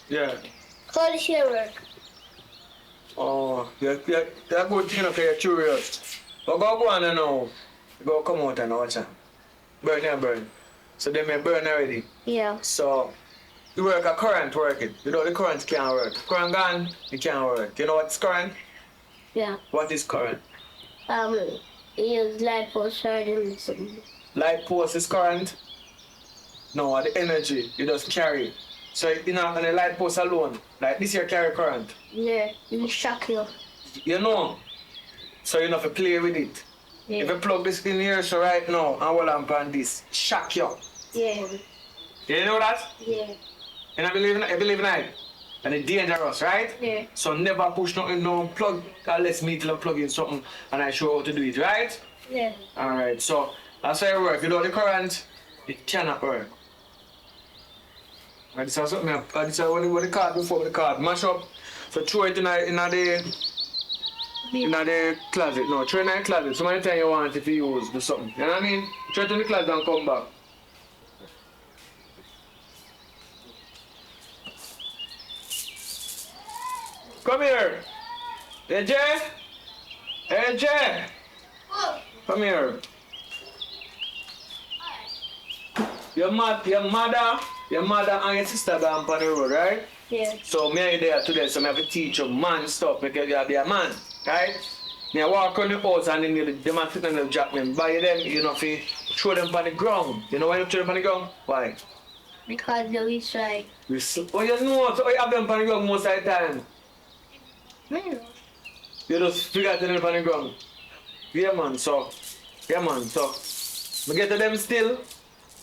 Yeah. How does she work? Oh, you're good, you know, 'cause you're curious. But go on and now. Go come out and watch it. Burn and burn. So they may burn already. Yeah. So you work a current working. Without the current can't work. Current gone, it can't work. You know what's current? Yeah. What is current? Use light for charging something. Light post is current. No, the energy you just carry. So you know, on the light post alone, like this here carry current. Yeah, it shock you. You know. So you have to play with it. Yeah. If you plug this in here so right now and hold on this, shock you. Yeah. You know that? Yeah. You don't believe in it? And it's dangerous, right? Yeah. So never push nothing down, plug unless me till I plug in something and I show you how to do it, right? Yeah. Alright, so that's how it works. Without the current, it cannot work. And this is something this is what the card before the card mash up. So throw it in the closet. No, throw it in the closet. So many times you want it to use do something. You know what I mean? Throw it in the closet and come back. Come here. Hey Jay. Hey Jay. Come here. Your mother and your sister gone on the road, right? Yeah. So me and you there today, so I have to teach you man stuff because you have to be a man, right? Me I walk on the house and then them are sitting and drop me. By them, you know, if you throw them on the ground. You know why you throw them on the ground? Why? Because they will try. Oh, you know, so you have them on the ground most of the time. No. You just figure out them on the ground. Yeah man, so we get to them still,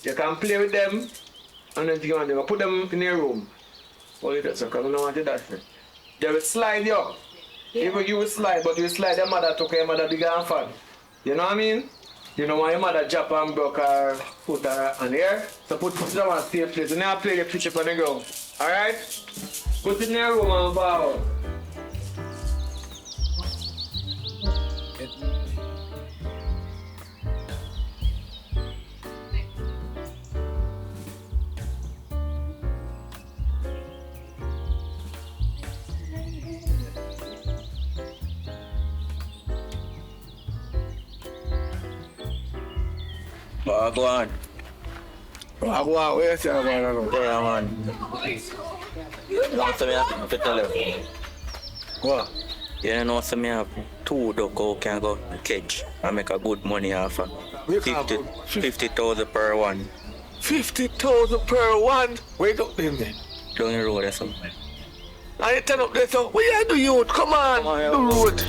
you can play with them, and then you want to put them in your room. Hold it up, so because we don't want to do that. They will slide you. Yeah. Even you will slide, but you slide your mother took your mother bigger and fat. You know what I mean? You know why your mother drop and broke her foot on here? So put it down and safe place. You never play your pitch up on the ground. Alright? Put it in your room and bow. Wagwan. Wagwan, where you say Wagwan? Yeah, man. So me have to tell you. What? You know, so me have 2 duck can go catch and make a good money off of. 50,000 per one. 50,000 per one? Wait up in there. Down the road or something. I turn up there, so what you do, youth? Come on, the road.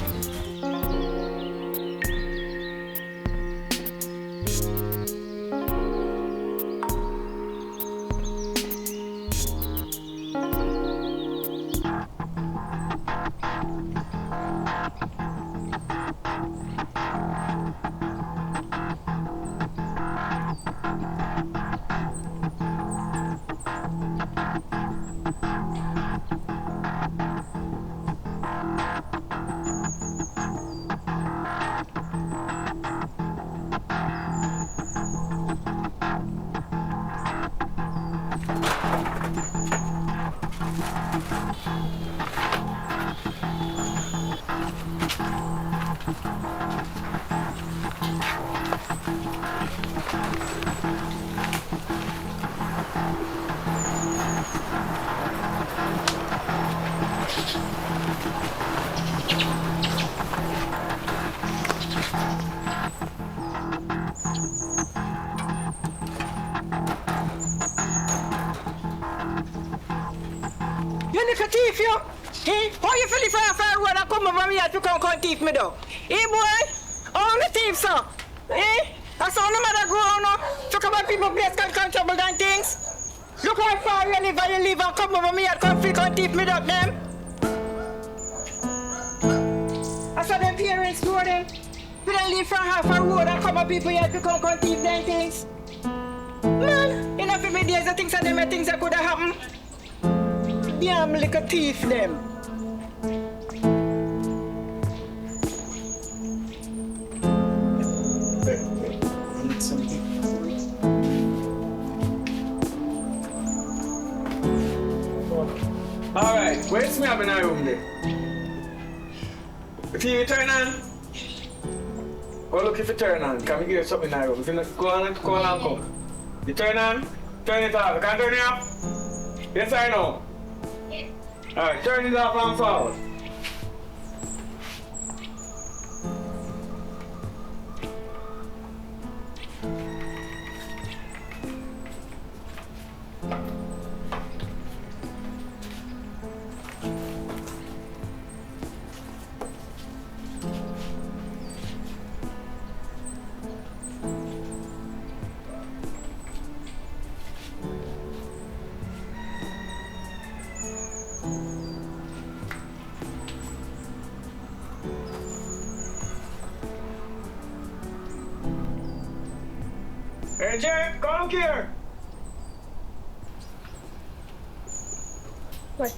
You need to thief you. Hey, how you feel if I road and come over here to come thief me though? Hey boy, how me thief so? Hey, I saw no matter go on to come and people place can trouble and things. Look how far you live and come over me and come thief me up them. I saw them parents do them. We don't leave from half a road and come and people here to come thief them things. Man, enough of me days the things and them things that could have happened. Damn little thief them. The TV turn on. Go look if it turn on. Can we get something in the room? If you not go on and come. You turn on, turn it off. You can't turn it off? Yes or no? Yeah. Alright, turn it off and forward. Hey Jay, come here. What?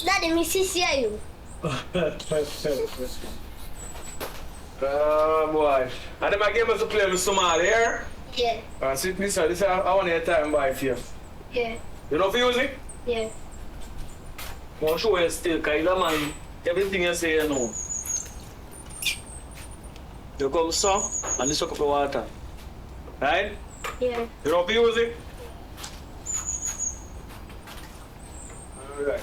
Daddy, me see you. Boy. And them I gave us to play with Somali here. Yeah. See this is I want your time buy for you. Yeah. You know music? Yeah. I want to show you still, because you man, everything you say you know. You come so, and you suck up the water. Right? Yeah. You know music? Alright.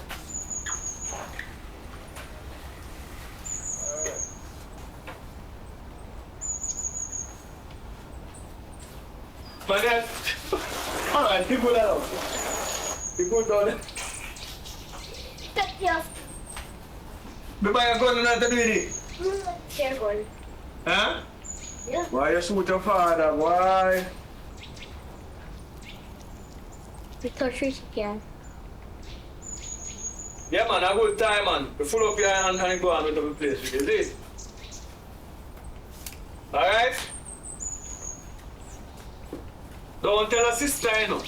But then, alright, you put that out. You put down there. Yeah. Me buy a gun and not to do it. Careful. Huh? Yeah. Why you shoot your father? Why? Because you can. Yeah man, a good time man. You full up your hand and go on with the place. You see? Alright? Don't tell a sister, you know.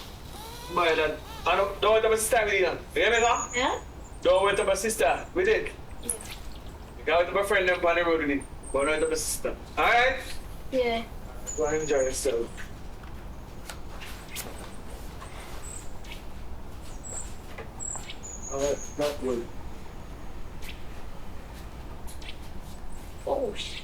Buy that. I don't wait up a sister with you. You hear me, sir? Yeah? Don't wait up a sister with it. You can't wait up a friend them on the road with it. But don't wait up a sister. Alright? Yeah. Go and enjoy yourself. Alright, not good. Oh, shit.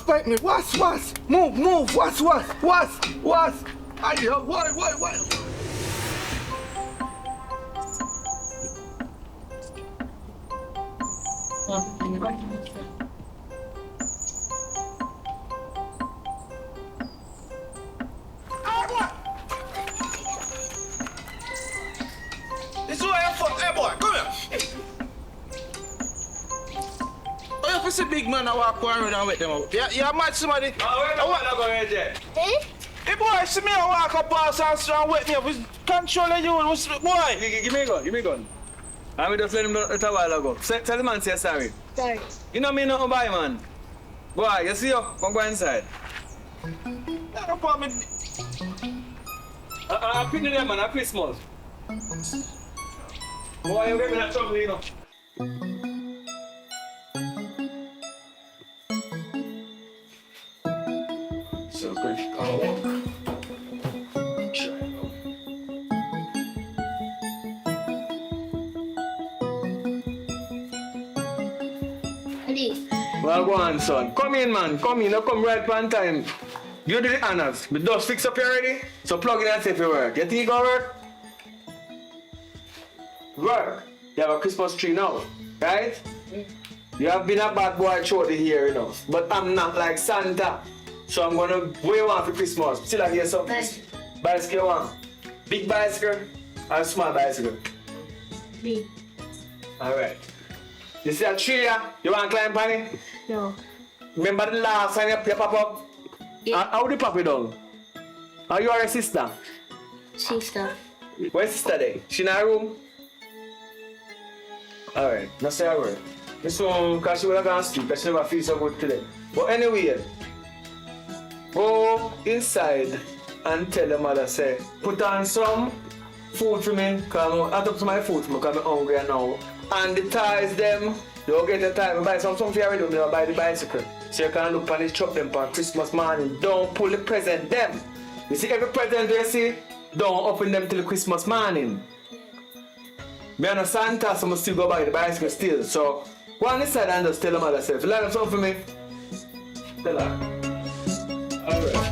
Bite me, what's? Move, what's? Aye, what? This is what I'm for. Hey boy, come here. Oh, you see big man I walk around and wet them out. Yeah, mad somebody. Where the one go here, Jay? Eh? Hey boy, see me I walk up past and wet me up. Controlling you, boy. Give me a gun. I'm just let him know a while ago. Tell the man say sorry. Sorry. You know me nothing buy, man. Boy, you see you? Come go inside. Yeah, no problem. I'm picking them, man. I'm Christmas. Boy, you get me that trouble, you know. So good. Please. Well, go on, son. Come in, man. Come in. Now come right on time. You do the honors. The dust fix up here already? So plug in and see if it work. You think it gonna work? Work. You have a Christmas tree now, right? You have been a bad boy throughout the year, you know. But I'm not like Santa. So I'm gonna what you want for Christmas? Still I hear something. Bicycle. Bicycle you want? Big bicycle or small bicycle? Big. Alright. You see a tree here? You want to climb on it? No. Remember the last time you pop up? Yeah. How do you pop it down? Are you or a sister? Sister. Where's sister there? She in her room? Alright, not say a word. This one, because she will go sleep, because she never feel so good today. But anyway, go inside and tell the mother, say, put on some food for me, because I'm up to my food for me, because I'm hungry now. And the ties them, you get the tie, buy some for you already, you buy the bicycle. So you can look on the truck them for Christmas morning. Don't pull the present them. You see every present you see, don't open them till the Christmas morning. Me and a Santa, so I must still go buy the bicycle still. So go on this side and just tell the mother self. You like them something for me? Tell her. Alright.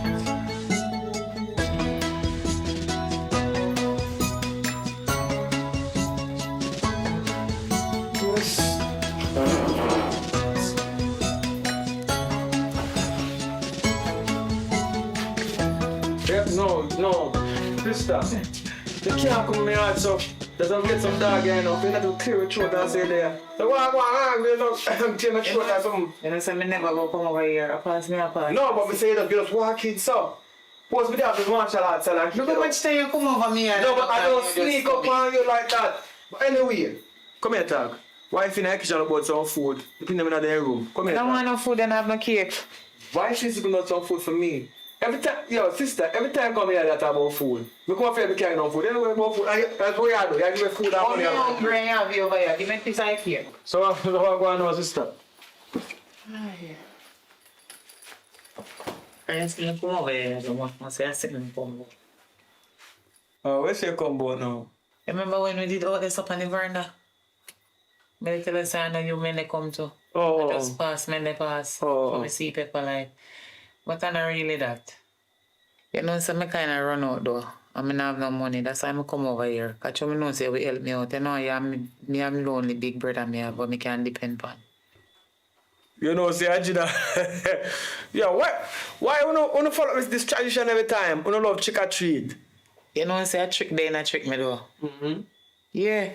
No, sister. You can't come in my yard, so there's a get some dog here now. You have to clear your throat and say there. So what you know, clear my throat or something. You know, so me never go come over here. I pass me apart. No, but we say that you just walk it so. Post me there with martial arts and like. Look how much time you come over me here. No, but I don't sneak up on you like that. But anyway, come here, talk. Wife in the kitchen about some food. You put them in their room. Come here. I don't want no food and have no cake. Why she's giving out some food for me? Every time, yo, sister, every time I come here, that about food. We come here, we carry no food. Anyway, about food. That's what you do. You give me food and Oh, money. you're hungry and you have you over here. Give me a piece of cake. So, what go on now, sister? I just come over here. I don't want to say I sit in the combo. Oh, where's your combo now? Remember when we did all this up on the veranda? Me tell us I know you may come to. Oh. I just pass, me pass. Oh. For me see people like. But I'm not really that. You know, so I kind of run out though. I don't have no money. That's why I come over here. Because you know, say will help me out. You know, me am lonely big brother me have, but me can depend on. You know, say Ajida. Yeah, why you don't follow this tradition every time? You don't love trick or treat. You know, say a trick they not trick me though. Mm-hmm. Yeah.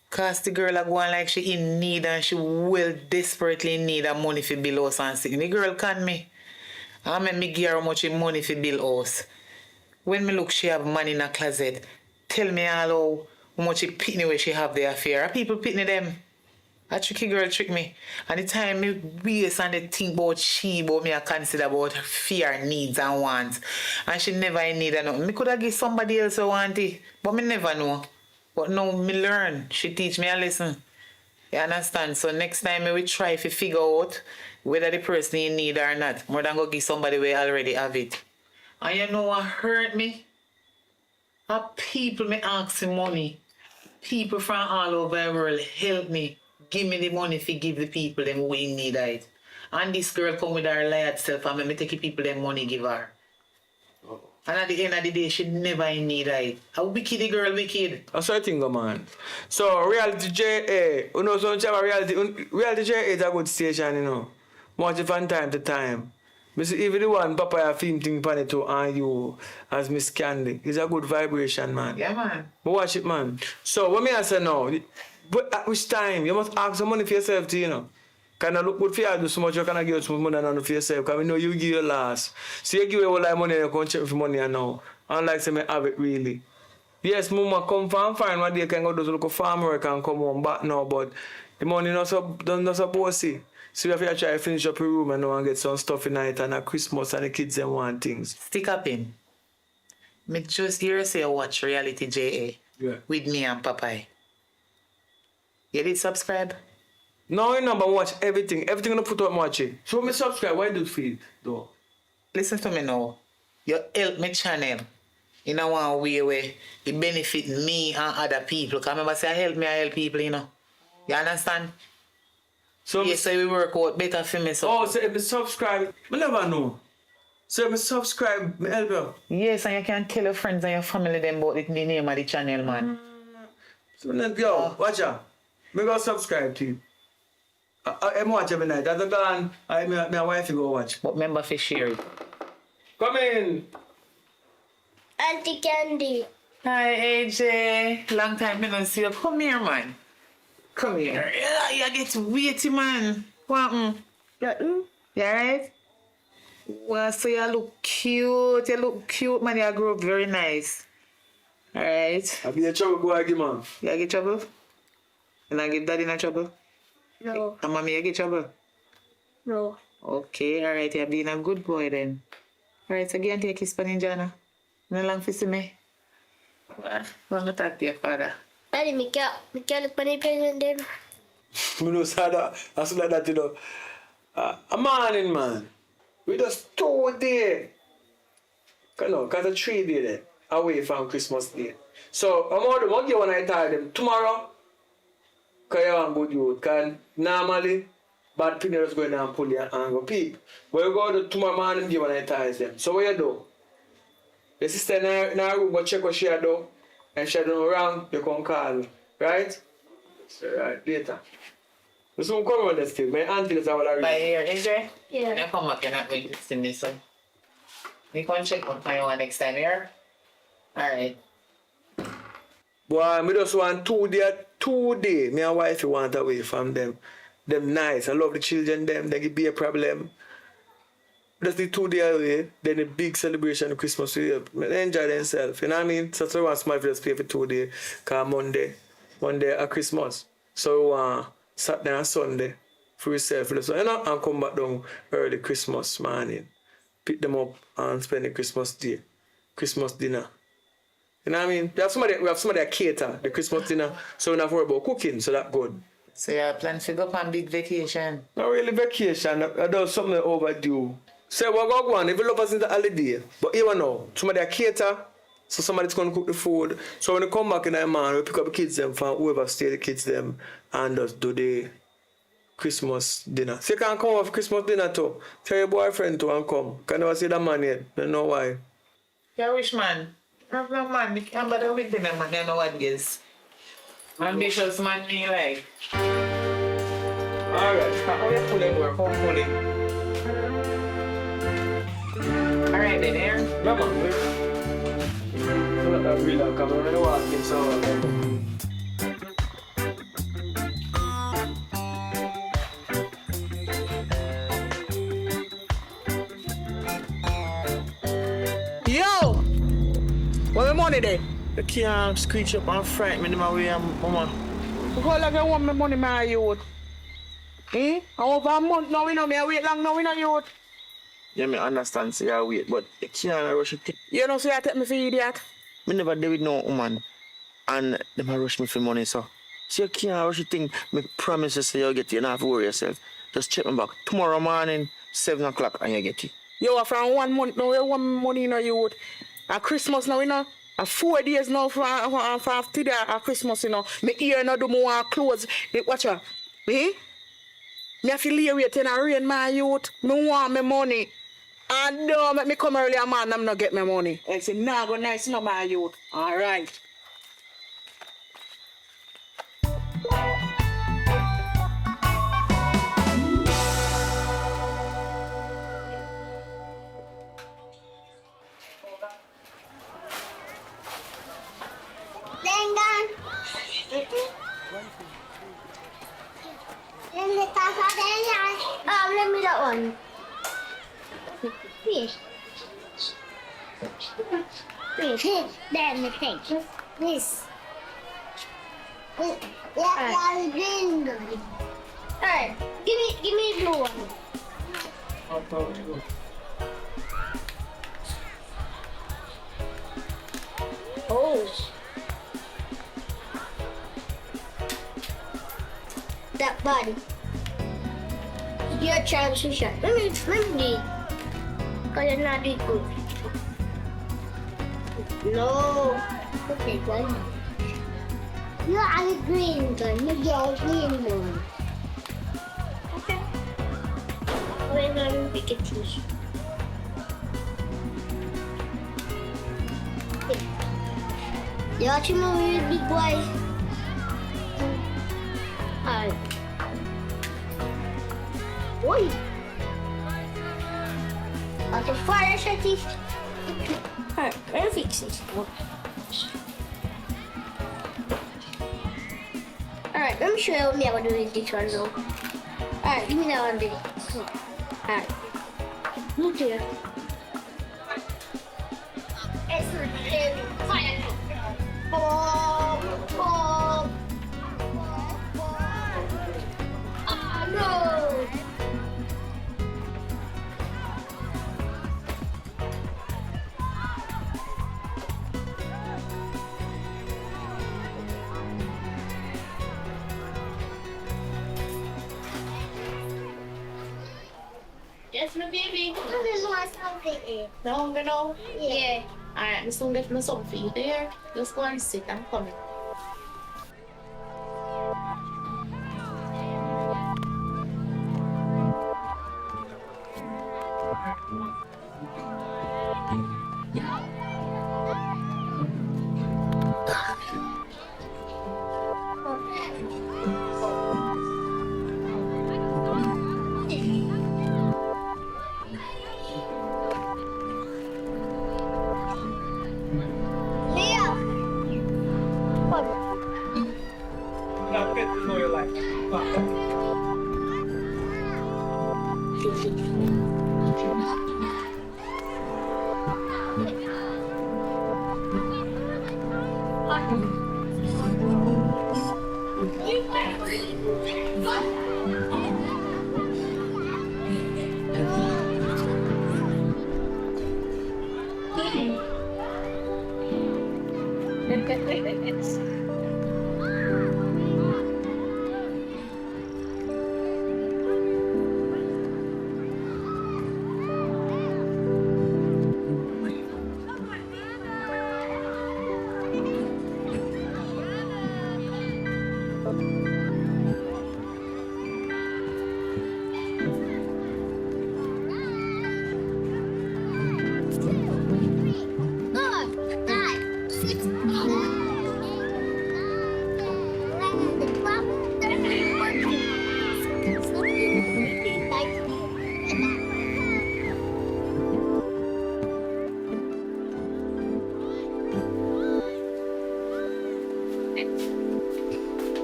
Cause the girl are going like she in need and she will desperately need her money for bill house and sick. The girl can me. I make me give her how much money for bill house. When me look she have money in her closet, tell me all how much pitney where she have there affair. Are people pitney them? A tricky girl trick me. And the time me waste and they think about she, about me I consider about her fear, needs and wants. And she never need nothing. Me could have give somebody else a want it, but me never know. But now me learn. She teach me a lesson. You understand? So next time me will try to figure out whether the person in need or not. More than go give somebody where already have it. And you know what hurt me? People me ask for money. People from all over the world help me. Give me the money to give the people them who in need it. And this girl come with her lied self and me take the people them money give her. And at the end of the day, she never in need it. How wicked the girl wicked. That's what I think, man. So, Reality JA, you know, so Reality JA is a good station, you know. Watch it from time to time. Even the one Papa film thing upon it too, and you as Miss Candy. It's a good vibration, man. Yeah, man. But watch it, man. So, what me I say now, but at which time, you must ask some money for yourself too, you know. Can I look good for you do so much, you cannot give some money and for yourself, because we know you give your last. So you give away all that money and you can't check for money and now. Unlike say me have it really. Yes, mama come from fine one day can go do some farm work and come home back now, but the money not supposed to. So you have to try to finish up your room and now and get some stuff in it and at Christmas and the kids them want things. Stick up in. Me just hear say watch Reality JA. Yeah. With me and Popeye. You did subscribe? No, you know, but watch everything. Everything you put up, watch it. So me subscribe, why do you feel though? Listen to me now. You help me channel in a one way where it benefit me and other people. Because remember say I help people, you know. You understand? So, Yes, so we work out better for me. So. oh, so if you subscribe, I never know. So if you subscribe, me help you. Yes, and you can tell your friends and your family them about the name of the channel, man. So then, yo, watch out. Me go subscribe to you. I'm watch every night. As I gone, my wife go watch. But remember to share it. Come in. Auntie Candy. Hi, AJ. Long time I don't see you. Come here, man. Come here. Yeah, you get weighty, man. What? Nothing. You alright? Well, so you look cute. You look cute, man. You grow up very nice. Alright. I be in trouble, go again, man. You get trouble? You not get daddy in trouble? No. And mommy, you get trouble? No. Okay, alright. You're being a good boy then. Alright, so go and take a kiss for Ninjana. No long to see me. Well, I'm going to talk to your father. Daddy, me can't look for the present then. Me know say that, I said like that, you know. A morning, man. We just 2 days. Cause a 3 days there, away from Christmas Day. So, I'm going to give one I tell them tomorrow. Cause you want good youth. Cause normally, bad people just go in and pull your and go peep. But you go to tomorrow morning, give one I tell them. So what you do? The sister in her room go check what she do. And she do wrong, you come call me. Right? So right, later. You soon come on this thing. My auntie is all around. By here, AJ? Yeah. When you come back, you're not going to see this one. You can check on my one next time here. Alright. Boy, me just want 2 days. Me and wife want away from them. Them nice. I love the children, them. They give be a problem. Just the 2 days away, then the big celebration of Christmas. They enjoy themselves. You know what I mean? So I want somebody to just pay for 2 days. Because Monday at Christmas. So Saturday and Sunday for yourself. You know, and come back down early Christmas morning. Pick them up and spend the Christmas day. Christmas dinner. You know what I mean? We have somebody that cater the Christmas dinner, so we don't have to worry about cooking, so that's good. So you plan to go on big vacation? Not really vacation, I do something overdue. So we're going to go on, if you love us in the holiday, but even now, somebody that cater, so somebody's going to cook the food. So when they come back in the morning, we pick up the kids them from whoever stay the kids them and just do the Christmas dinner. So you can come over for Christmas dinner too. Tell your boyfriend to and come. Can never see that man yet, don't know why. You wish, man? I'm no man, you can't bother with them, man. You know what it is. Ambitious man, me like. Alright. How you pull it work? How pull it? Alright, then, here. Yeah, man. So that I really come when I walk in, so Yo! Where my money there? You can't screech up and frighten me in my way, mama. Because like I want my money, my youth. Eh? Over a month now, we know me. I wait long now, we know youth. Yeah, me understand, say I wait, but you can't rush it. You know, say I take me for idiot. Me never deal with no woman. And them a rush me for money, so. So you can't rush it thing. Me promise you say you'll get it. You don't have to worry yourself. Just check me back. Tomorrow morning, 7 o'clock, and you get it. Yo, from 1 month now, we want money in youth. At Christmas now, you know. 4 days now for today at Christmas, you know. Me ear now do more clothes. Watch out. Eh? Me have to lay wait in a rain, my youth. Me want my money. And don't make me come early, man, I'm not get my money. I say, nah, go nice, no, my youth. All right. Let me that one. Fish. Fish. Then the thing. This. Yeah, green one. Alright, give me the blue one. Oh. That body. Your chance to shot. Let me do. Because you're not doing good. No. Okay, good. You're a green gun. You get a green one. we're gonna pick it too. You watching movie with big boy? Alright. Oi! At the fire setting. Alright, let's fix this. Alright, let me show you what I'm gonna do with this one though. Alright, give me that one there. Alright. Look here. It's really fire. Boom! Boom! Oh no! Yes, my baby. This was something. No, no. Yeah. Alright, I'm still getting some for you there. Just go and sit. I'm coming. Leo! Come. Now get to know your life.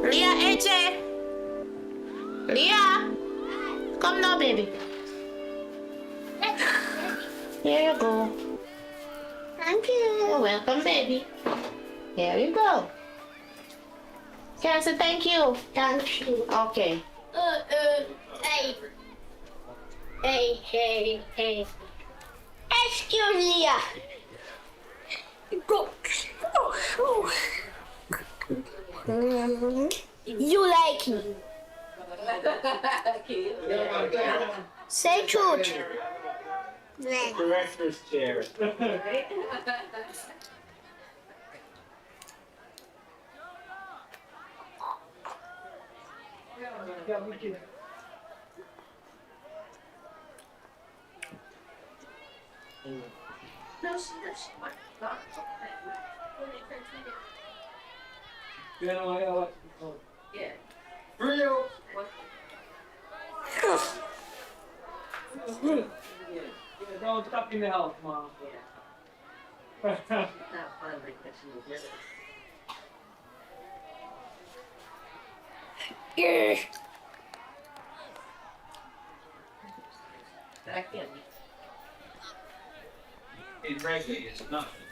Leah, AJ! Leah! Come now, baby. Here you go. Thank you. You're welcome, baby. Here you go. Can I say thank you? Thank you. Okay. Hey. Hey. Excuse me. Go. You like me. Say truth. Director's chair. Real. Don't stop in the house, Mom. It's regular, it's nothing.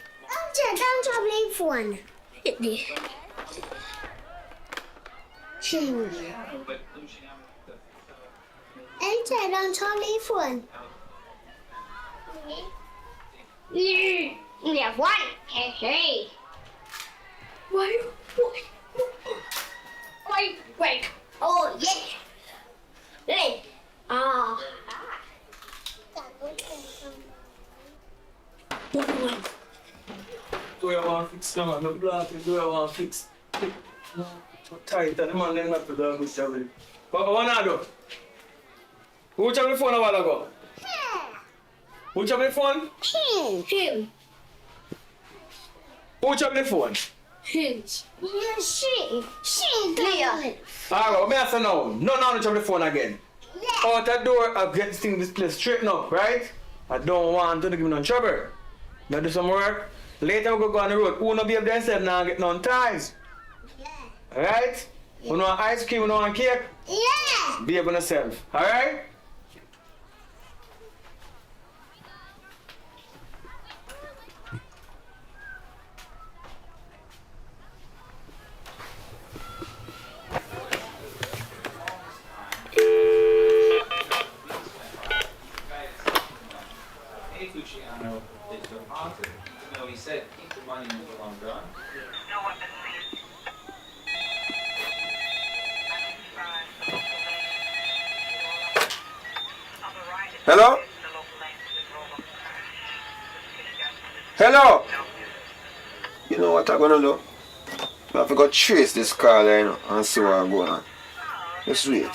Don't stop playing phone. Hit me. Enter, don't stop playing phone. Yeah, one. Hey. Wait. Oh, yeah. Hey. Ah. Do you want to fix them? No block, do you want to fix? So tight, and the man them not to do a good job with it. What I do? Who check my phone a while ago? Who check my phone? Him. Who check my phone? Him. Yeah, she. Clear. Alright, what me ask you now? No, check my phone again. Out the door, I get this place straightened up, right? I don't want to give me no trouble. Now do some work. Later we go on the road. Who no be up there and said now get none ties. Alright? Who no want ice cream, who no want cake? Yeah. Behave on yourself. Alright? He said keep the money until I'm done. Hello? Hello? You know what I'm gonna do? I have to go trace this caller, you know, and see what's going on. Just wait.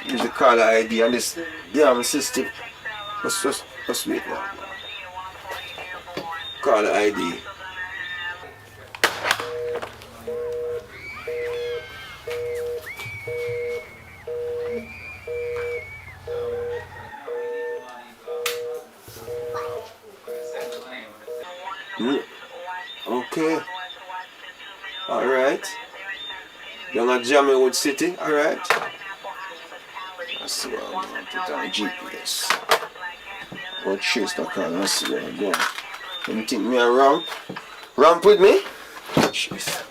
Use the caller ID and this damn system. Just wait now. Caller ID. Okay. Alright. You're not jamming with City, alright? Let's see what I'm going to put on GPS. Go trace the car, let's see where I'm going. You think me a ramp? Ramp with me? Jeez.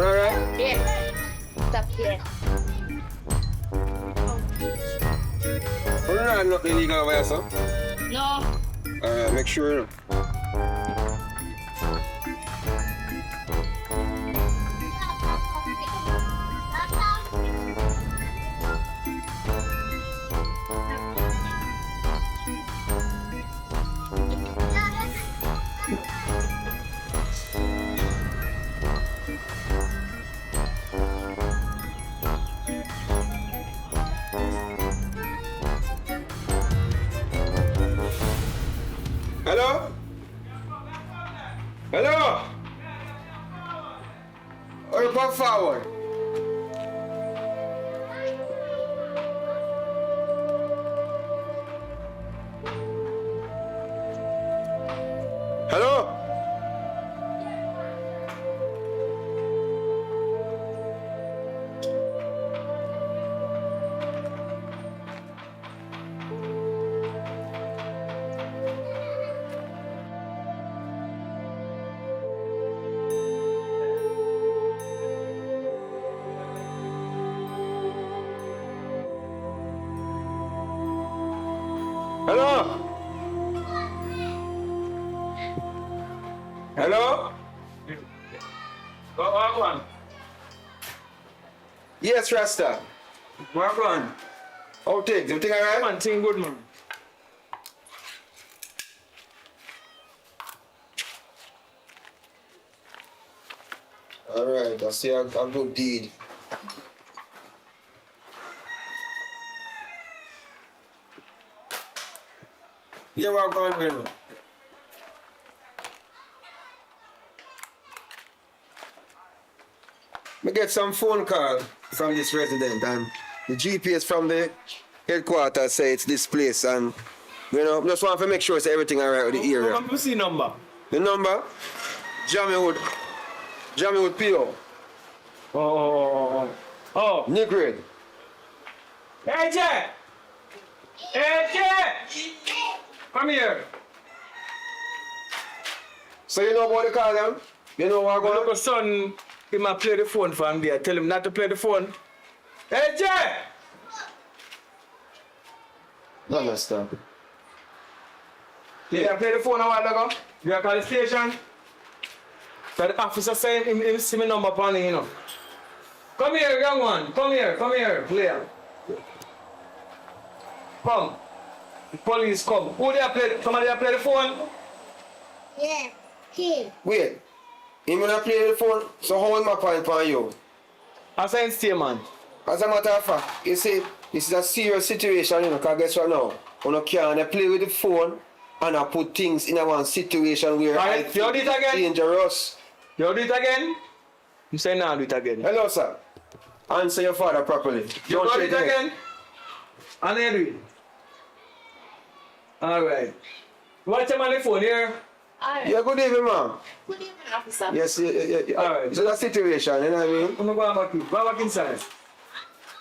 Alright? Yeah. Stop here. We're not nothing illegal over here, sir. No. Alright, make sure. You know. Hello? Hello? Or come forward. Hello? Hello? Hello? Walk on. Yes, Rasta. Walk on. How things? Everything alright? Man, thing good, man. Alright, I see a good deed. Yeah, we're going with I get some phone call from this resident and the GPS from the headquarters say it's this place and you know, just want to make sure it's everything alright with the area. What's the number? The number? Jamie would PO. Oh. Nick Red. Hey, Jack! Hey, Jack! Come here. So you know about the call them? You know what I'm My going little son, he might play the phone for him there. Tell him not to play the phone. Hey, Jack! to understand. Yeah, play the phone a while ago. You call the station. So the officer saying him see me number upon it, you know. Come here, young one. Come here, player. Come. The police come. Who there play? Somebody there play the phone? Yeah. Here. Wait. Him gonna play the phone, so how am I point for you? I say stay, man. As a matter of fact, you see, this is a serious situation, you know, because guess what now? You can't play with the phone and I put things in a one situation where Right, you do it again? dangerous. You do it again? You say now do it again. Hello, sir. Answer your father properly. You Don't got shake it your head. again? And then do it. Alright. What's your money phone here? Alright. Yeah, good evening, ma'am. Good evening, officer. Yes, Alright. It's a situation, you know what I mean? I'm going back inside.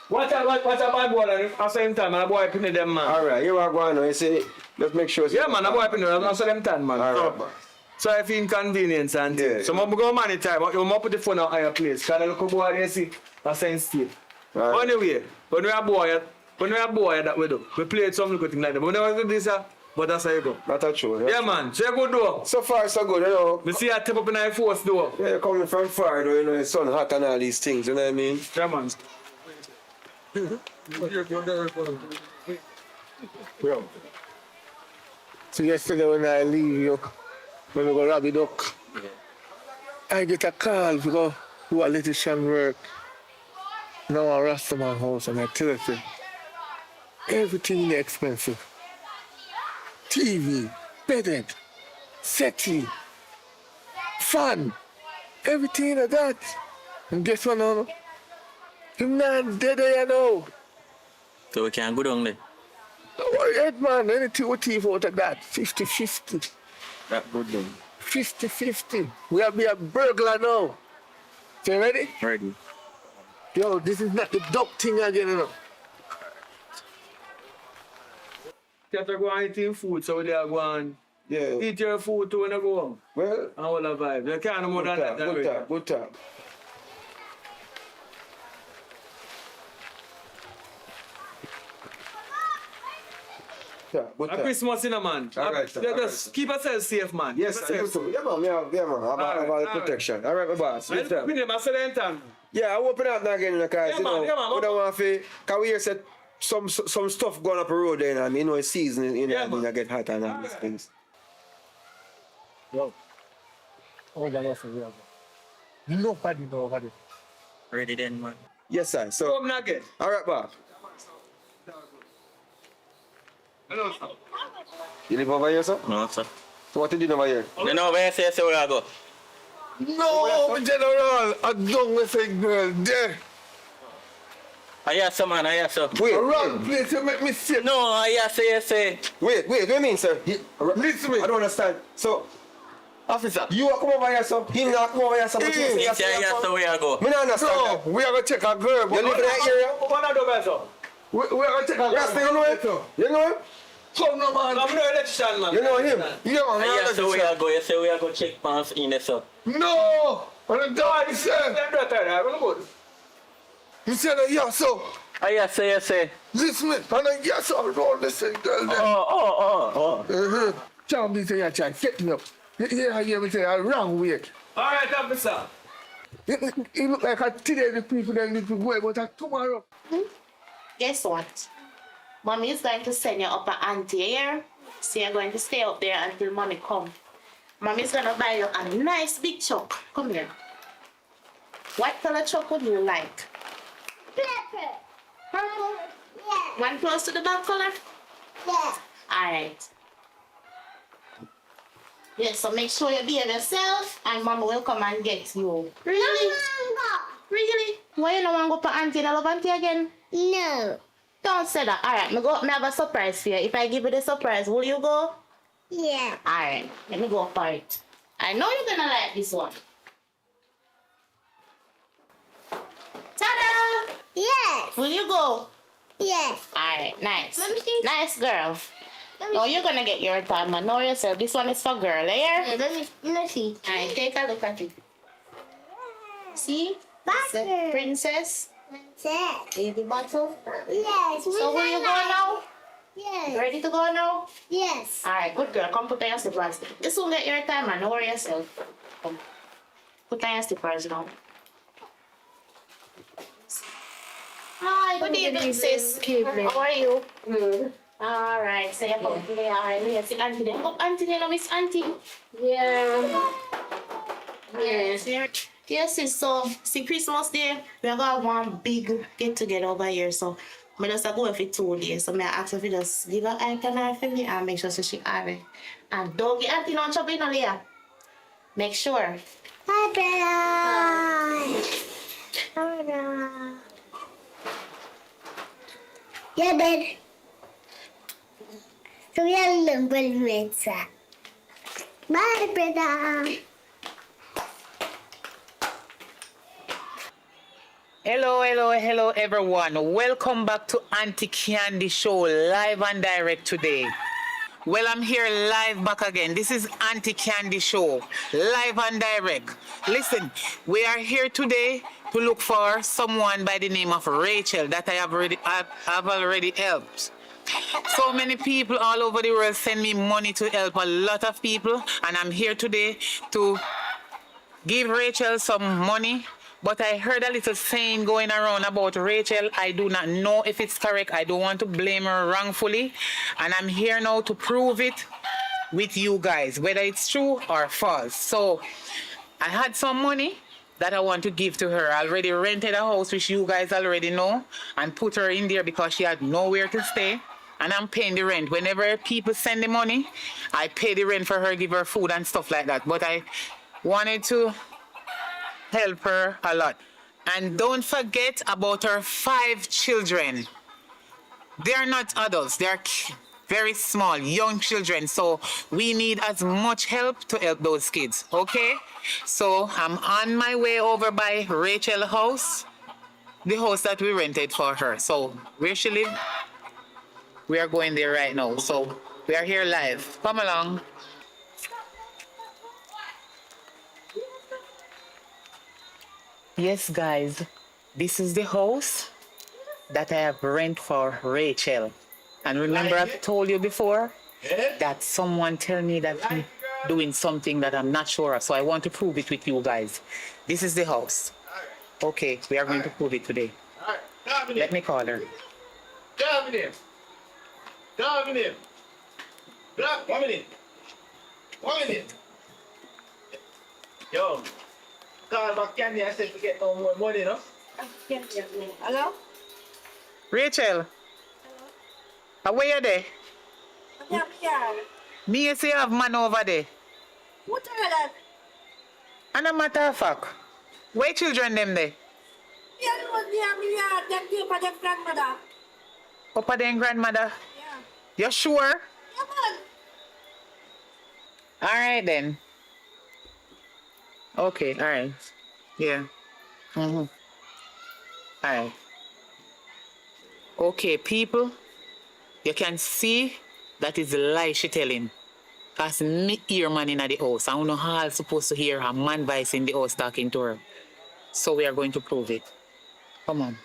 What's a bad boy at the same time? And a boy pin them, man. Alright, you are going now. You see, let's make sure. Yeah, man, a boy pin them at the same time, man. Alright, So if inconvenience and Yeah. things. So I'm going to manage time. You must put the phone on higher place. Because the little boy they see, that's saying still. Alright. Anyway, when we are boy that we do. We play some little thing like that. But we never do this, but that's how you go. That's true. Yeah, man. So you go do. So far, so good, you know. We see a tip up in our force door. Yeah, you're coming from far, though, you know, the sun hot and all these things, you know what I mean? Yeah, man. Yo. So yesterday when I leave, when we go rob the duck, I get a call to go do a little shan work. Now I rest my house and I tell her, everything is expensive. TV, bedded, settee, fan, everything like that. And guess what now? I'm not dead, you know. So we can go down there. Don't worry, head man, anything we thief out of that, 50-50. That good then. 50-50. We have be a burglar now. So you ready? Ready. Yo, this is not the duck thing again, you know. You have to go and eat food, so they are going Yeah. eat your food too when you go home. Well, And all the vibe. You can't more than that. good talk. Yeah, good A talk. Christmas in a man. Alright, sir, You alright, just sir. keep yourself safe, man. Yes, Keep I yourself used to. safe. Yeah, man, about Alright. the protection. All right, my boss. I Good talk. put him, I said anytime. Yeah, I open up now again, because, Yeah, you man, know, yeah, man. we don't want to, because we hear said some stuff going up the road there, and you know, it's season, you know, Yeah, and I man. get hot and all these things. Yo. Oh, that was a real one. Nobody know about it. Ready then, man. Yes, sir. Go So, home now again. all right, boss. Hello, sir. You live over here, sir? No, sir. So what you doing over here? You know where I say where I go? No, General, I don't with a girl there. I hear some man, I hear some. Wait, Wrong place, you make me sick. No, I hear say. wait, what do you mean, sir? Listen me. I don't understand. So, Officer. you are come over here, sir? He not come over here, sir? But you Hey. say I hear so where I go. me not understand No, that. we are going to check a girl. You live in that area? Open the door, sir. We are going to check a girl. Yes, you know him? You know him? Come no, man. I'm no electrician, man. You know him? Yeah, man. I hear I'm so not where I go. You say where I go check pants in there, sir. No! I'm not doing this. Them daughter, I'm good. You said, yeah, so. I hear say, you say. Listen me. I'm not, yeah, so. Don't listen, girl. There. Oh. Tell me, say, you try. Get me up. Yeah, I hear me say, I'm wrong way. All right, officer. It look like today the people that need to go, but tomorrow. Guess what? Mommy is going to send you up an auntie here. So you're going to stay up there until mommy come. Mommy's going to buy you a nice big truck. Come here. What color truck would you like? Pepper. Purple? Yeah. One close to the back color? Yeah. Alright. Yeah, so make sure you behave yourself and mom will come and get you. Really? Really? Why you don't want to go for auntie and love auntie again? No. Don't say that. Alright, me have a surprise for you. If I give you the surprise, will you go? Yeah. Alright, let me go for it. I know you're gonna like this one. Ta-da! Yes. Will you go? Yes. Alright, nice. Let me see. Nice girl. No, you're gonna get your time, man. Know yourself. This one is for girl, Yeah, eh? let me see. Alright, take a look at it. See? It's a Butter. princess. Yes. Baby bottle. Yes. So will you go now? Yes. Ready to go now? Yes. Alright, good girl. Come put on your slippers. This will get your time, man. Don't worry yourself. Come. Put on your slippers now. Hi, good evening, sis. How are you? Good. Alright, say so come today. Alright, let's see auntie then. Come auntie then, miss auntie. Yeah. Yes, yes, sis. So, see Christmas Day, we are gonna have one big get together over here. So, I just go for 2 days. So, I ask if you just give her itinerary for me and make sure so she have it. And don't get auntie no trouble in there. Make sure. Bye bye. Bye. Yeah, babe. So we are number sir. Bye, brother. Hello everyone. Welcome back to Auntie Candy Show live and direct today. Well, I'm here live back again. This is Auntie Candy Show live and direct. Listen, we are here today to look for someone by the name of Rachel that I have already helped. So many people all over the world send me money to help a lot of people, and I'm here today to give Rachel some money. But I heard a little saying going around about Rachel. I do not know if it's correct. I don't want to blame her wrongfully. And I'm here now to prove it with you guys, whether it's true or false. So I had some money that I want to give to her. I already rented a house, which you guys already know, and put her in there because she had nowhere to stay. And I'm paying the rent. Whenever people send the money, I pay the rent for her, give her food and stuff like that. But I wanted to help her a lot. And don't forget about her 5 children. They're not adults. They're very small, young children. So we need as much help to help those kids, okay? So I'm on my way over by Rachel's house, the house that we rented for her. So where she lives, we are going there right now. So we are here live. Come along. Yes, guys, this is the house that I have rent for Rachel. And remember, I've told you before that someone tell me that I'm doing something that I'm not sure of. So I want to prove it with you guys. This is the house. Okay, we are going to prove it today. Let me call her. Come in. Come in. Come in. Come in. Yo. Call back Candy and said to get no more money, no? Hello? Rachel. Hello? Where you there? I'm here. Me you say you have man over there. What are that? And a matter of fact, where children them there? Yeah, was there. Them here for their grandmother. Papa and grandmother? Yeah. You sure? Yeah, man. Alright then. Okay, alright. Yeah. Alright. Okay, people, you can see that is the lie she telling. Cause me hear man in the house. I don't know how I'm supposed to hear a man voice in the house talking to her. So we are going to prove it. Come on.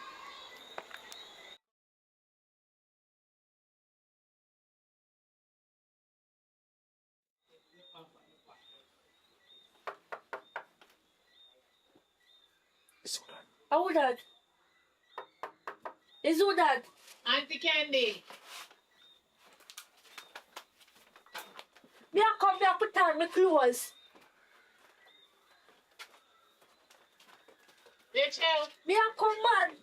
How that? Is who that? Auntie Candy. Me I come here put on my clothes. Rachel. Me I come man.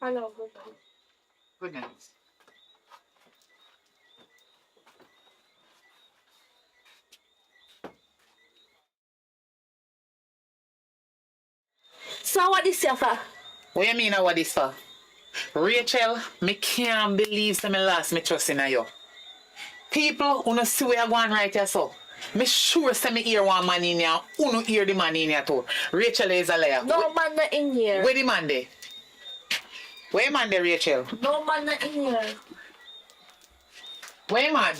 Hello, good night. Good night. So what this here for? What you mean what this for? Rachel, me can't believe some lost me trust in you. People who no see where you going right here so. Me sure say me hear one man in here, who no hear the man in here too. Rachel is a liar. No man not in here. Where the man there? Where man there, Rachel? No man not in here. Where man?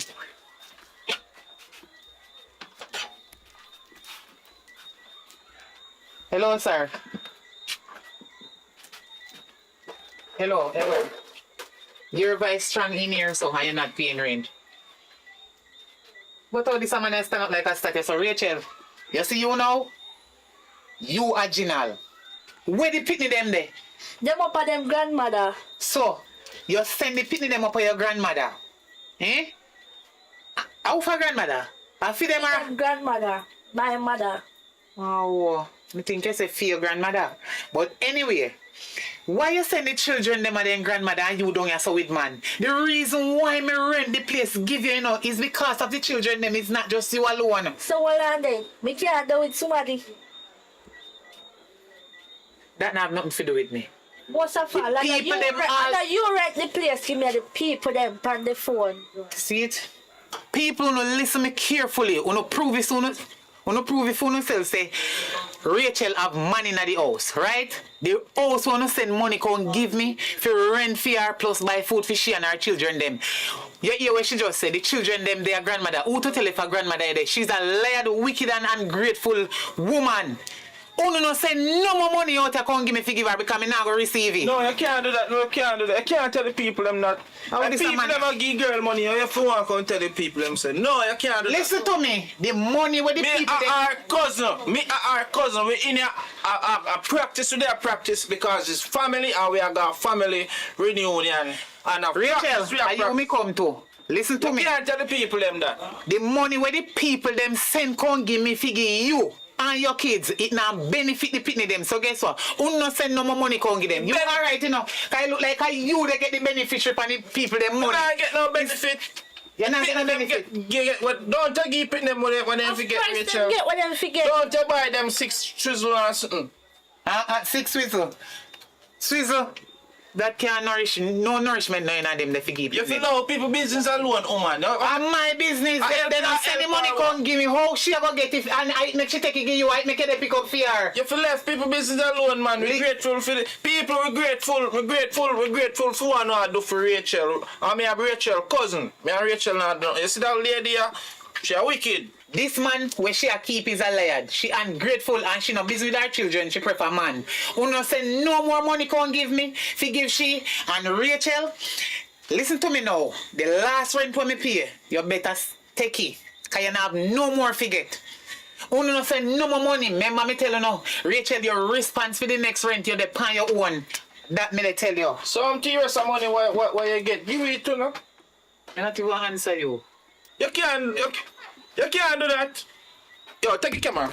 Hello, sir. Hello. Your voice strong in here, so you're not paying rent. But how this man stand up like a statue? So Rachel, you see you now? You original. Where the pitney them there? Them up at them grandmother. So, you send the pitney them up for your grandmother. Eh? How for grandmother? I feel them are... Grandmother. My mother. Oh, I think I say for your grandmother. But anyway, why you send the children them and then grandmother and you don't here so with man? The reason why me rent the place give you, is because of the children them. It's not just you alone. So what are they? Me can't do with somebody. That not have nothing to do with me. What's up for? Like people them all... you rent the place, give me the people them on the phone. See it? People who listen me carefully, who prove it for themselves, say Rachel have money in the house, right? The house wanna send money come give me for rent for her plus buy food for she and her children them. You hear what she just said? The children them, their grandmother. Who to tell if her grandmother is there? She's a liar, wicked and ungrateful woman. Who no send no more money out to come give me to give her because I'm not going to receive it. No, you can't do that. No, you can't do that. You can't tell the people them that. And people them a give girl money. You have to want to tell the people them say, no, you can't do Listen that. to me. The money with the me people... our cousin. Me our cousin. We in here a practice with their practice because it's family and we are got family reunion. And a Rachel, are you me come to? Listen to me. You can't tell the people them that. The money where the people them send come give me figure you and your kids, it now benefit the pitney them. So guess what? Who no send no more money come give them. You alright, Cause it look like you they get the beneficiary from the people them money. You not get no benefit. You not get no benefit. Don't you give them money when they forget Rachel. Get what them forget. Don't you buy them 6 swizzle or something. 6 swizzle. Swizzle. That can't nourish, no nourishment no in them they forgive. You feel know people business alone, woman. And my business, they don't send the money come give me. How she ever get it and I make she take it give you, I make it pick up for her. You feel left people business alone, man. We're grateful for the people, we're grateful for what I do for Rachel. I mean, I'm Rachel cousin. Me and Rachel not done. You see that lady here? She a wicked. This man, where she a keep is a liar. She ungrateful and she not busy with her children. She prefer man. Who no send no more money come give me. Forgive she. And Rachel, listen to me now. The last rent for me pay, you better take it. Cause you not have no more forget. Who no send no more money. Remember me tell you now. Rachel, your response for the next rent, you depend your own. That me they tell you. So I'm curious some money what you get. Give it to no? I not even answer you. You can't do that. Yo, take the camera.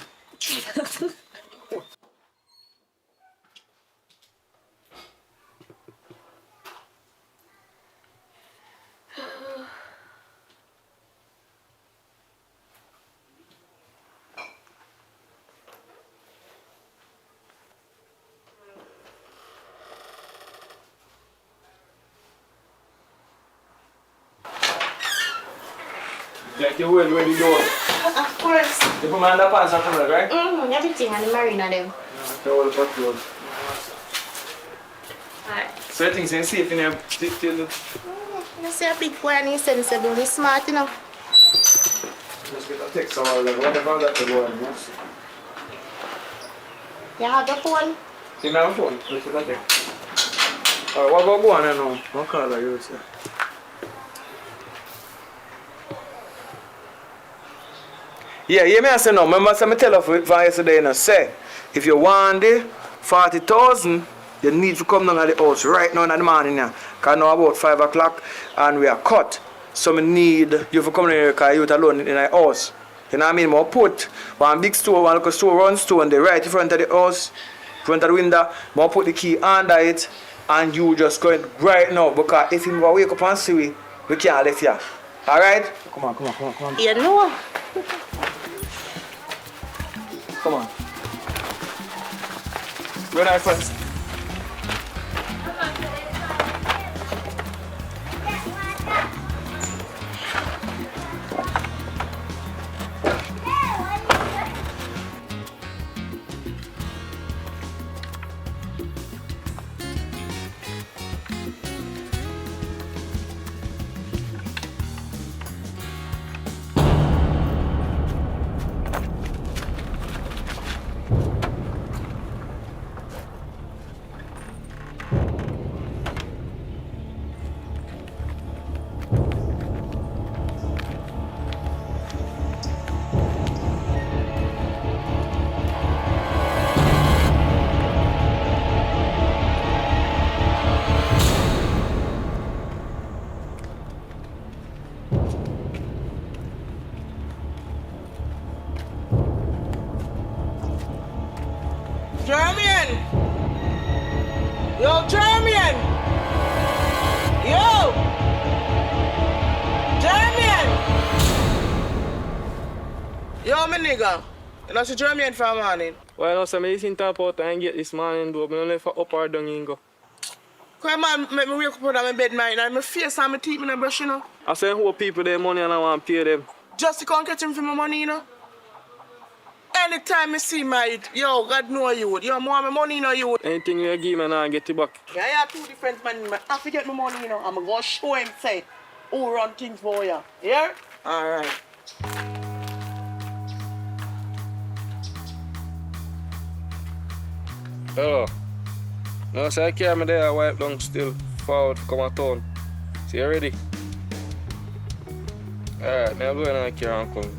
Like you will when you do it. Of course. You put my underpants and something, right? Everything and the marina them. Okay, all the patrol. Alright. So you think it's safe in here till... You see a big boy and he's sensible, he's smart enough. Just get a text or like whatever that you go on, yes? You have the phone? You have a phone? Let's get a text. Alright, what go on now? What call are you, sir? Yeah, you may say no. Remember, I tell you from yesterday, say, if you want the 40,000, you need to come down to the house right now in the morning. Because now about 5 o'clock and we are cut. So I need you to come in here because you're alone in the house. You know what I mean? I put one big store, one little store, one store on the right in front of the house, in front of the window. I put the key under it and you just go in right now because if you wake up and see we can't leave you. Alright? Come on. You know. Come on. When I first. Jermaine! Yo, Jermaine! Yo! Jermaine! Yo, my nigga. You know, see Jermaine for a morning. Well, also, I listen to about and get this morning, though. I don't know if I up or down you go. Come on, make me wake up out of my bed, man. And my face and my teeth, and brush, you know. I say, who people their money and I want to pay them. Just to come catch him for my money, you know. Anytime I see my, yo, God know you. Yo, more my money, you know, you. Anything you give me and I get it back. Yeah, I have two different men. I have to get my money, you know. I'm going to show him, say, who run things for you. Yeah? All right. Hello. No, say I carry me there, I wipe down still forward to come at town. So you ready? Alright, now go in and carry and come.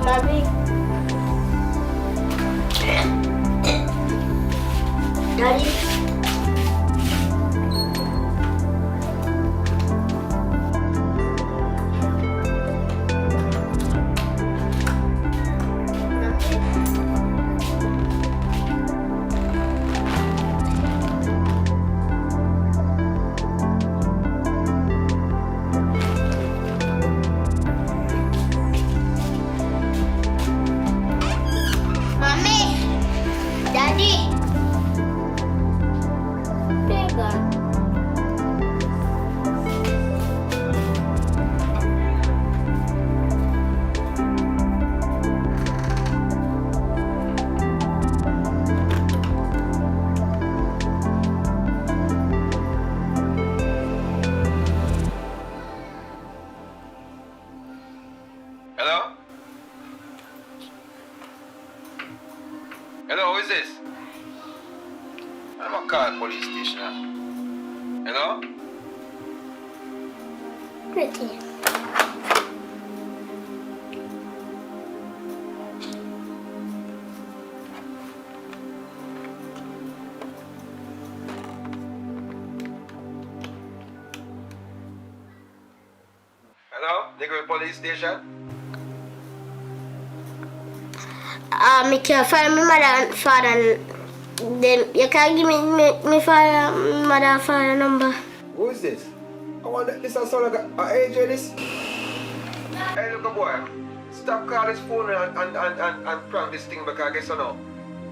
Mommy. Daddy. Hello? Hello, who is this? I'm a call police station. Hello? Pretty. Hello? Nigga police station? Me can't find my mother and father. Then you can give me father, mother and father number. Who is this? I want this sound like a AJ this? Hey look boy, stop calling this phone and prank this thing because I guess you know.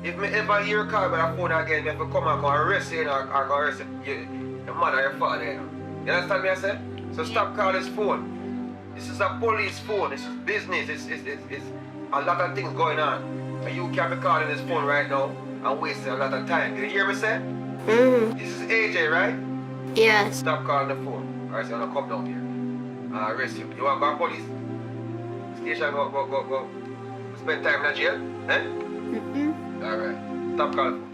If me ever hear a call by the phone again, if you come and go arrest you or go arrest your mother or your father, you know. You understand me I say? So stop calling this phone. This is a police phone, this is business, it's a lot of things going on. And you can't be calling this phone right now and wasting a lot of time. Did you hear me say? Mm-hmm. This is AJ, right? Yes. Stop calling the phone. Alright, so I'm gonna come down here. I'll arrest you. You wanna go to police station, go spend time in the jail? Eh? Mm-hmm. Alright. Stop calling the phone.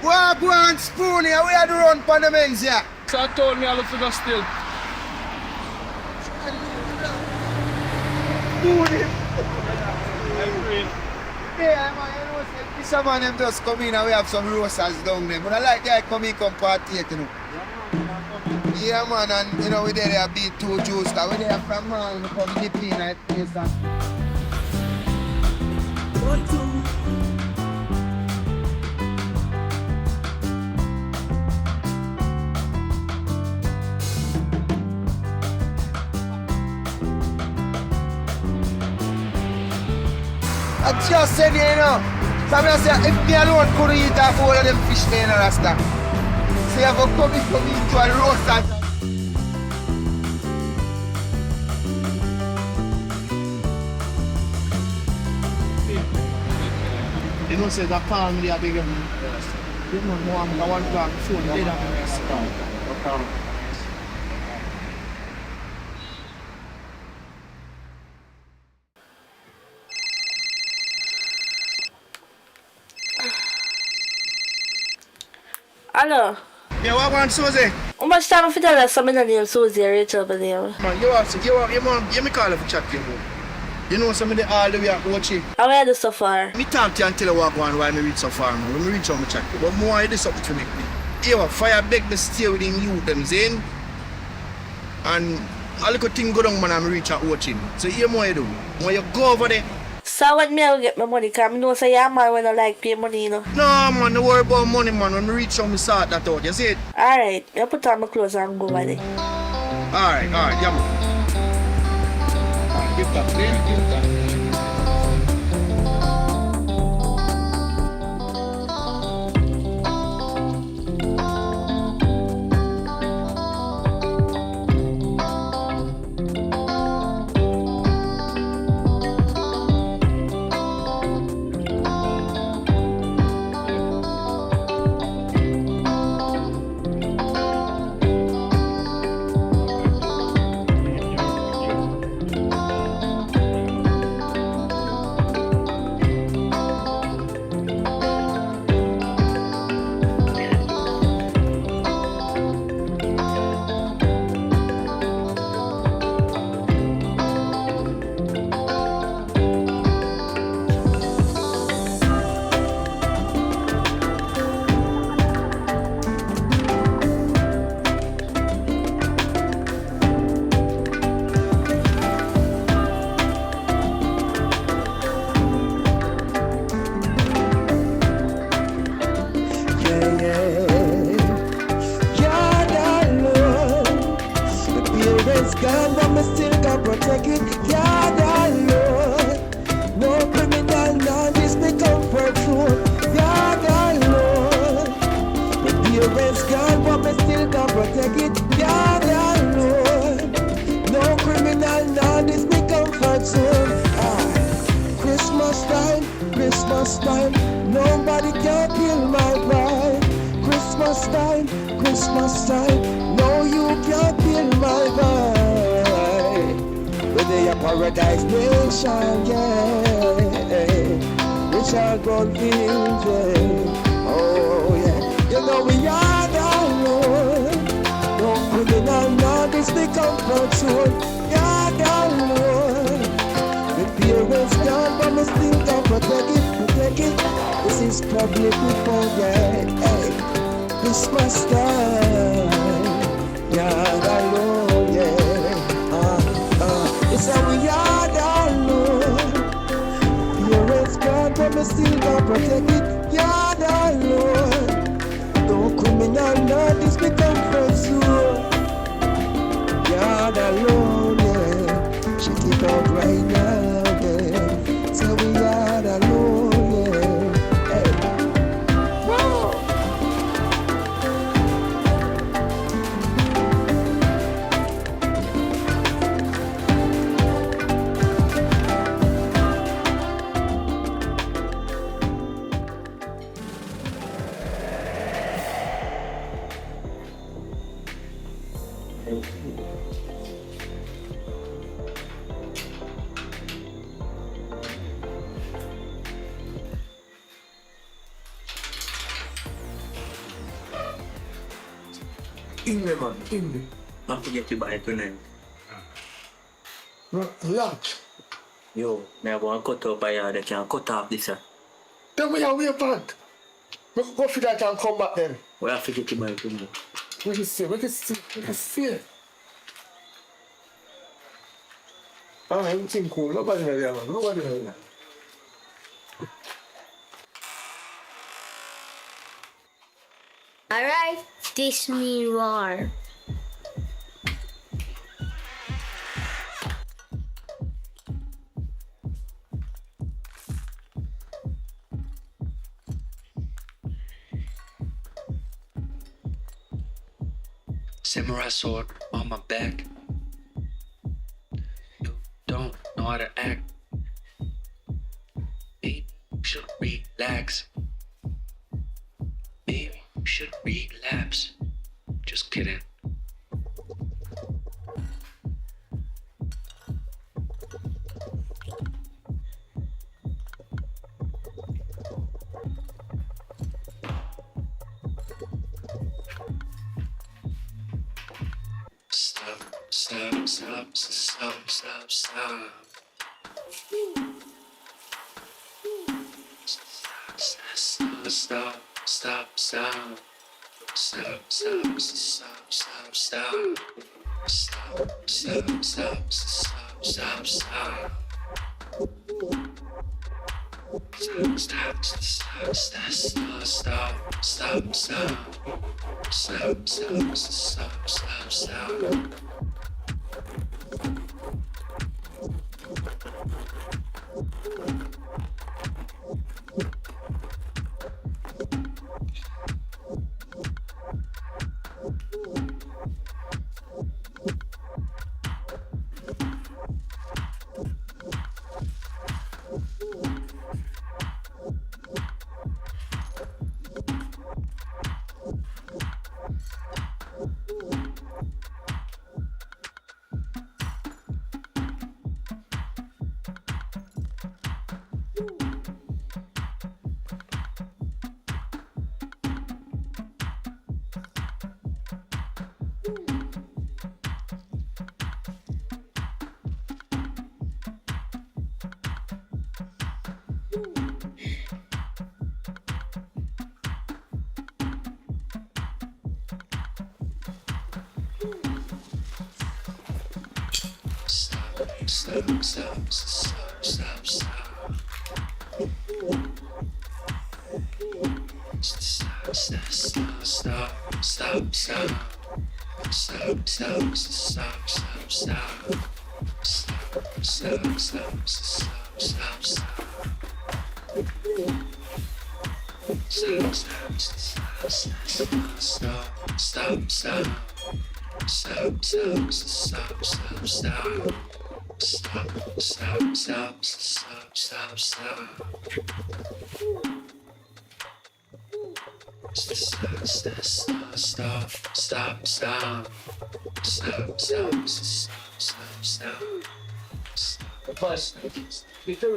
Walk one spoon here, we had to run for the men's here. So I told me I look for go still. Yeah, man, you know, this man them just come in and we have some roasters down there. But I like that come in, come partake, you know. Yeah, man, and you know, we there beat 2 juice, because we there from man, we come dip in at place and... I just said, you know, so I say, if me alone couldn't eat off all of them fish there, you know, Rasta. So you have to come into a roast and... You know, say, that palm there, big one. You know, more I'm going to walk before the day that Hello. Yeah, what want Susie? How much time have you tell us something named Susie or Rachel by name? Man, you me call her for chat to you. You know some of the all the way at Ochi. How are you so far? Me talk to you and tell you what going why me reach so far, man. When me reach out, me chat. But more I do something to me. You fire beg me stay with him, you them saying. And a little thing go down, man, and me reach out Ochi. So here more you do. More you go over there. So when me I will get my money, because I know say you're man when I like pay money, you know. No, man, don't worry about money, man. When me reach out, me sort that out. You see it? Alright, you put on my clothes and go over there. Alright, yeah, man. Alright, give that, give that. In there, man. In there. I forget to buy tonight. Lunch. Yo, me I want to cut up by they can cut off this. Then we are way plant. We can go for that and come back then. We have to get to buy tonight. We can see. Everything cool. Nobody there, man. Nobody there. Alright, this me roar. Samurai sword on my back. You don't know how to act. Maybe you should relax. Maybe you should relapse. Just kidding.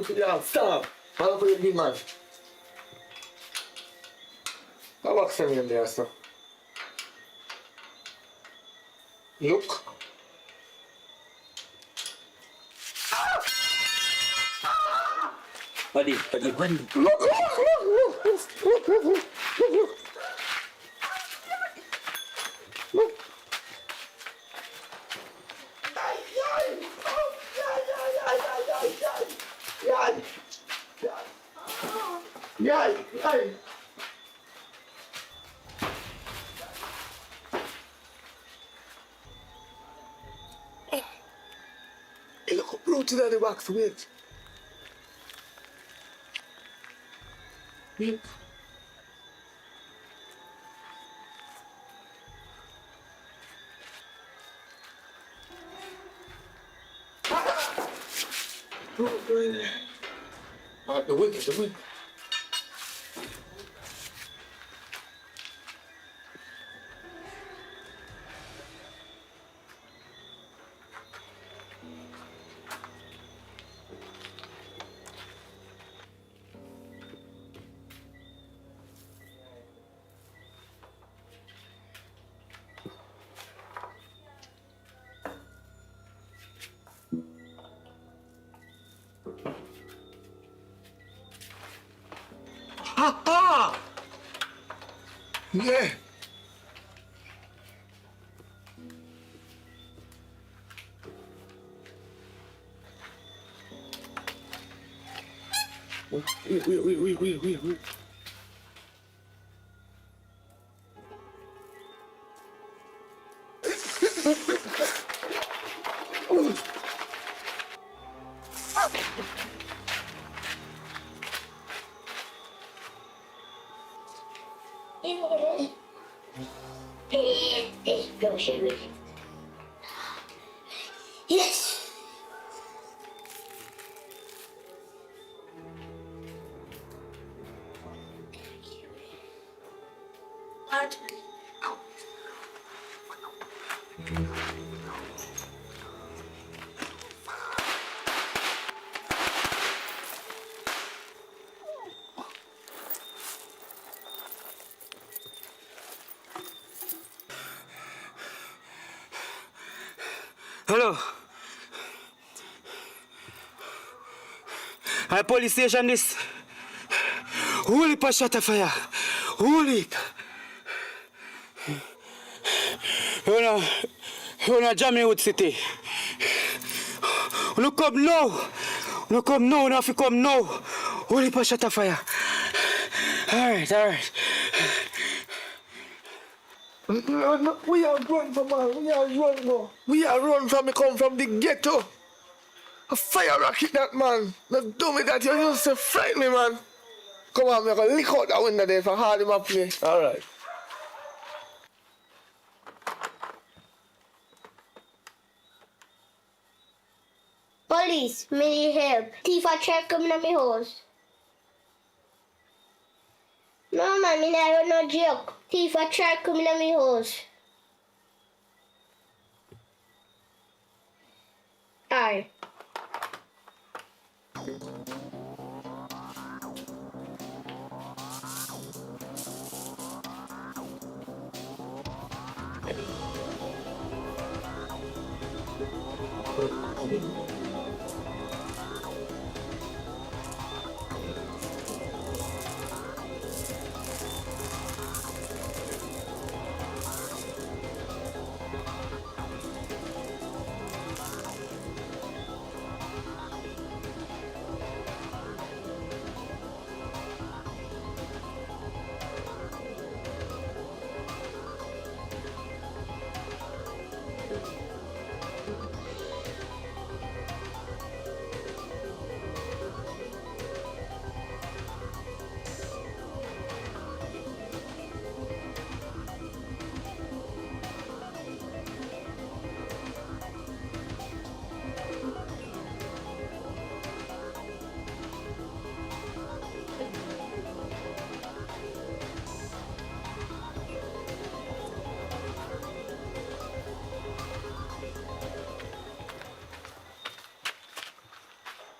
Stop. Stop. How for you, man? How about sending in there, sir? Look. Buddy. Look. Hey, look, blow to the box, wait. Wait. Go in there. The wicket. Ha! Yeah. Wait. Yes. Hello. Hi, police station this. Holy pa shot of fire. Holy. You know Jamaican City. You come now. You come now. You have to come now. Holy pa shot of fire. All right. We are run from man. We are run, bro. We are run from. We come from the ghetto. A fire rocket, that man. Don't do me that. You used to frighten me, man. Come on, we're gonna lick out that window there for hard him up play. All right. Police, me need help. Thief a try coming at me house. No man, me not run no joke. Thief a try coming at me house. Aye.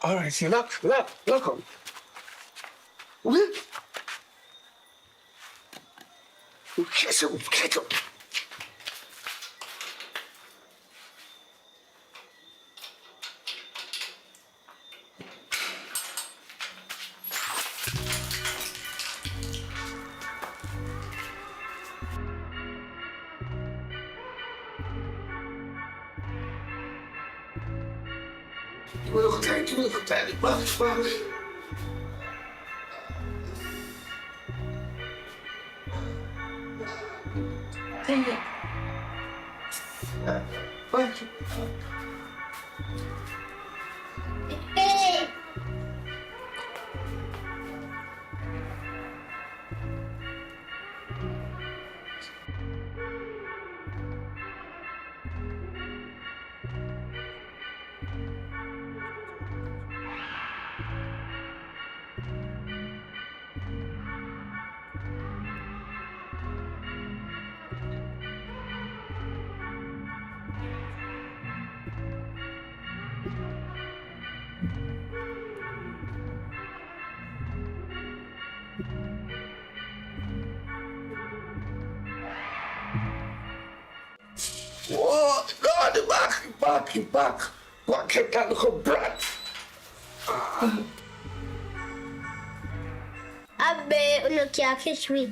All right, you lock him. Will? Get him. Give me a little time. Back. Hey! Whoa, God, back. What kept that little brat? I bet you can't catch me.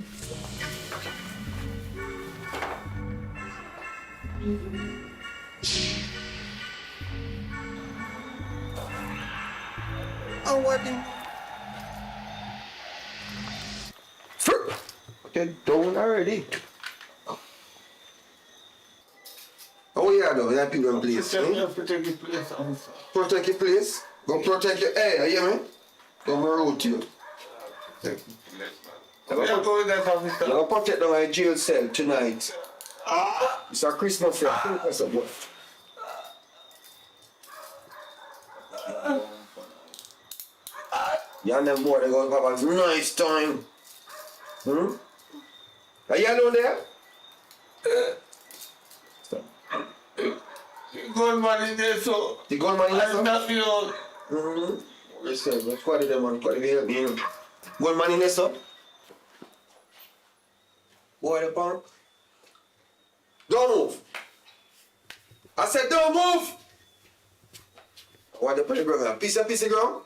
Oh, what the? They're down already. Oh yeah, though, that people place. Protect your place, officer. Protect your place. Go protect your air, you hear me? Don't road to you. Where going that, officer? You're gonna protect my jail cell tonight. It's a Christmas here. That's a boy. You and them boy, they're gonna have a nice time. Are you alone there? Gunman in there, so. The gunman in there, I'm so? not the old. Listen, let's squad them, man. Squad them. Gunman in there, so? Boy, the pump. Don't move. I said don't move. What the put the ground? Piece of ground?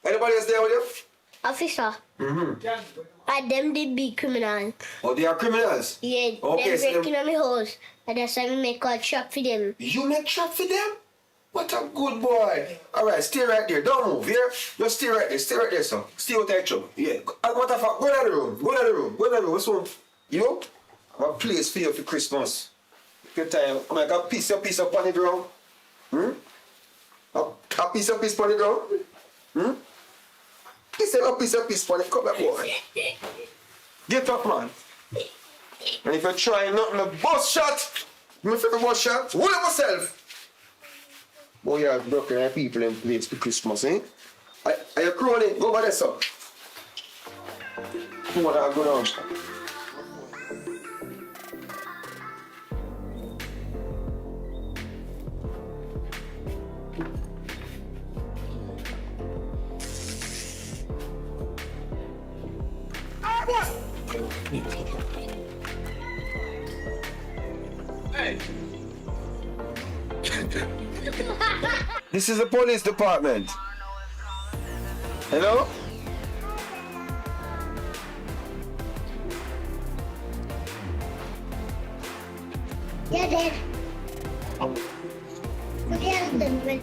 Anybody else there with you? Officer. And them the big criminals. Oh, they are criminals? Yeah, Okay, them so breaking on my house. And that's why I make a trap for them. You make trap for them? What a good boy. Alright, stay right there. Don't move, yeah? Just stay right there. Stay right there, son. Stay out of trouble. Yeah. What the fuck? Go down the room. Go down the room. Go down the room. What's wrong? You? I have a place for you for Christmas. Good time. I'm like a piece of on the ground. A piece on the ground. Piece on the come back, boy. Get up, man. And if you try nothing, a bus shot. You make a bus shot. Hold up yourself. Boy, you are broken people in place for Christmas, eh? Are you crowing? Go over there, sir. Come on, I'll go down. Hey. This is the police department. Hello? Yeah, Dad. What happened?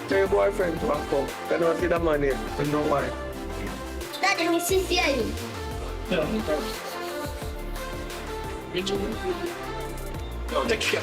Tell your boyfriend to back up. I don't see that man here. I don't know why. Daddy, me sincerely. No, take care.